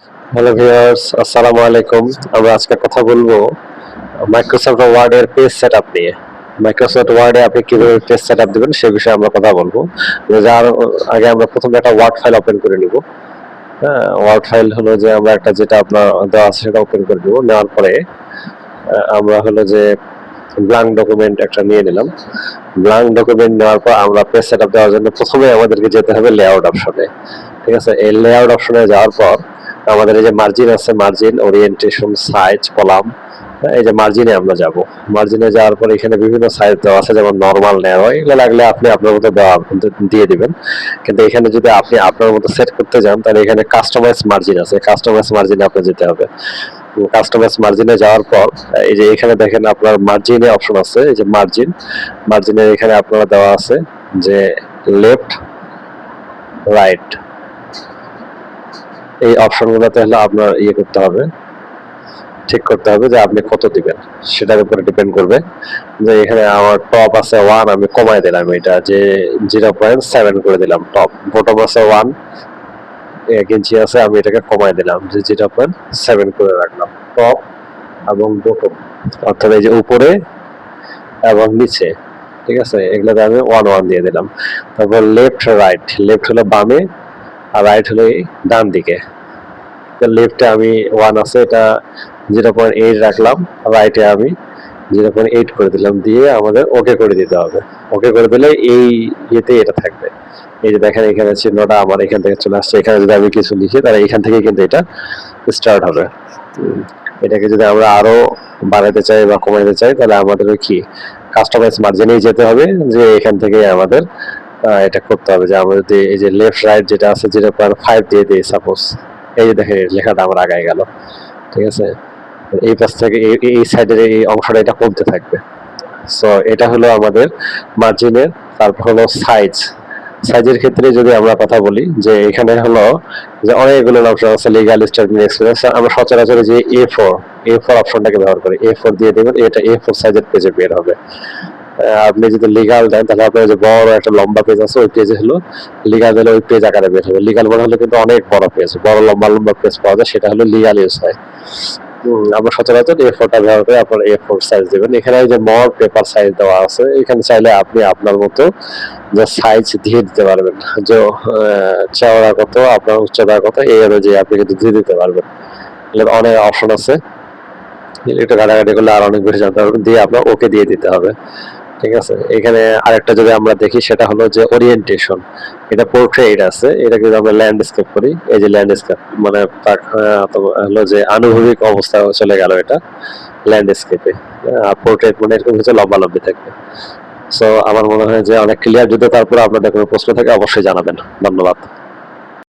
Hello viewers, আসসালামু আলাইকুম। আমরা আজকে কথা বলবো মাইক্রোসফট ওয়ার্ড এর পেজ সেটআপ নিয়ে। মাইক্রোসফট ওয়ার্ডে আপনি কিভাবে পেজ সেটআপ দিবেন সে বিষয়ে আমরা কথা বলবো। যার আগে আমরা প্রথমে একটা ওয়ার্ড ফাইল ওপেন করে নিব। হ্যাঁ, ওয়ার্ড ফাইল হলো যে আমরা একটা যেটা আপনার দেওয়া আছে সেটা ওপেন করে নিব। নেওয়ার পরে আমরা হলো যে ব্ল্যাঙ্ক ডকুমেন্ট একটা নিয়ে নিলাম। ব্ল্যাঙ্ক ডকুমেন্ট নেওয়ার পর আমরা পেজ সেটআপ দেওয়ার জন্য প্রথমে আমাদেরকে যেতে হবে লেআউট অপশনে। ঠিক আছে, এই লেআউট অপশনে যাওয়ার পর আমাদের এই যে মার্জিন আছে, মার্জিন, ওরিয়েন্টেশন, সাইজ, কলাম, এই যে মার্জিনে আমরা যাব। মার্জিনে যাওয়ার পর এখানে বিভিন্ন সাইজ দেওয়া আছে, যেমন নরমাল নেওয়া, এগুলো লাগলে আপনি আপনার মতো দেওয়া দিয়ে দিবেন। কিন্তু এখানে যদি আপনি আপনার মতো সেট করতে যান তাহলে এখানে কাস্টমাইজ মার্জিন আছে, কাস্টমাইজ মার্জিনে আপনি যেতে হবে। কাস্টমাইজ মার্জিনে যাওয়ার পর এই যে এখানে দেখেন আপনার মার্জিনে অপশন আছে, এই যে মার্জিন, মার্জিনের এখানে আপনারা দেওয়া আছে যে লেফট, রাইট, এই অপশনগুলোতে হলো আপনার ইয়ে করতে হবে, ঠিক করতে হবে যে আপনি কত দিবেন, সেটার উপরে ডিপেন্ড করবে। যে এখানে আমার টপ আছে 1, আমি কমাই দিলাম এটা যে 0.7 করে দিলাম টপ। বটম আছে 1, 1 ইঞ্চি আছে, আমি এটাকে কমাই দিলাম যে 0.7 করে রাখলাম টপ এবং বটম, অর্থাৎ এই যে উপরে এবং নিচে। ঠিক আছে, এগুলোতে আমি 1 দিয়ে দিলাম। তারপর লেফট, রাইট, লেফট হলো বামে আর রাইট হলো এই ডান দিকে। লেফটে আমি 1 আছে, এটা 0.8 রাখলাম, রাইটে আমি 0.8 করে দিলাম, দিয়ে আমাদের ওকে করে দিতে হবে। ওকে করে দিলে এই ইয়েতে এটা থাকবে। এই যে দেখেন এখানে চিহ্নটা আমার এখান থেকে চলে আসছে, এখানে যদি আমি কিছু লিখি তাহলে এখান থেকে কিন্তু এটা স্টার্ট হবে। এটাকে যদি আমরা আরো বাড়াতে চাই বা কমাতে চাই তাহলে আমাদের কি কাস্টমাইজ মার্জিনেই যেতে হবে, যে এখান থেকে আমাদের এটা করতে হবে। যে আমরা যদি এই যে লেফট রাইট যেটা আছে 0.5 দিয়ে দিই সাপোজ, এই যে দেখেন লেখাটা আমার আগায় গেল। ঠিক আছে, এই পাশ থেকে এই সাইডের এই অংশটা এটা কমতে থাকবে। সো এটা হলো আমাদের মার্জিনের। তারপর হলো সাইজ। সাইজের ক্ষেত্রে যদি আমরা কথা বলি যে এখানে হলো যে অনেকগুলো অপশন আছে, লিগাল, স্টেটমেন্ট, এক্সপিরিয়েন্স। আমরা সচরাচর যে A4 অপশনটাকে ব্যবহার করি, A4 দিয়ে দেবেন, এটা A4 সাইজের পেজে বের হবে। আপনি যদি লিগাল দেন তাহলে আপনার যে বড় একটা লম্বা পেজ আছে ওই পেজে হলো লিগাল দিলে ওই পেজ আকারে বের হবে। লিগাল বড় হলে কিন্তু অনেক বড় পেজ, বড় লম্বা লম্বা পেজ পাওয়া যায়, সেটা হলো লিগাল ইউজ হয়। আমরা সচরাচর A4টা ব্যবহার করে আপনার A4 সাইজ দেবেন। এখানে যে মোর পেপার সাইজ দেওয়া আছে, এখানে চাইলে আপনি আপনার মতো যে সাইজ দিয়ে দিতে পারবেন, যে চওড়া কত, আপনার উচ্চতা কত, এই অনুযায়ী আপনি কিন্তু দিয়ে দিতে পারবেন। অনেক অপশন আছে, একটু ঘাটাঘাটি করলে আর অনেক বেশি জানতে পারবেন, দিয়ে আপনার ওকে দিয়ে দিতে হবে। ঠিক আছে, এখানে আরেকটা যদি আমরা দেখি সেটা হলো যে ওরিয়েন্টেশন। এটা পোর্ট্রেট আছে, এটা যদি আমরা ল্যান্ডস্কেপ করি, এই যে ল্যান্ডস্কেপ মানে হলো যে আনুভূমিক অবস্থা চলে গেল এটা ল্যান্ডস্কেপে। আর পোর্ট্রেট মানে এরকম হচ্ছে লম্বা লম্বি থাকবে। সো আমার মনে হয় যে অনেক ক্লিয়ার। যদি তারপরে আপনাদের কোনো প্রশ্ন থাকে অবশ্যই জানাবেন। ধন্যবাদ।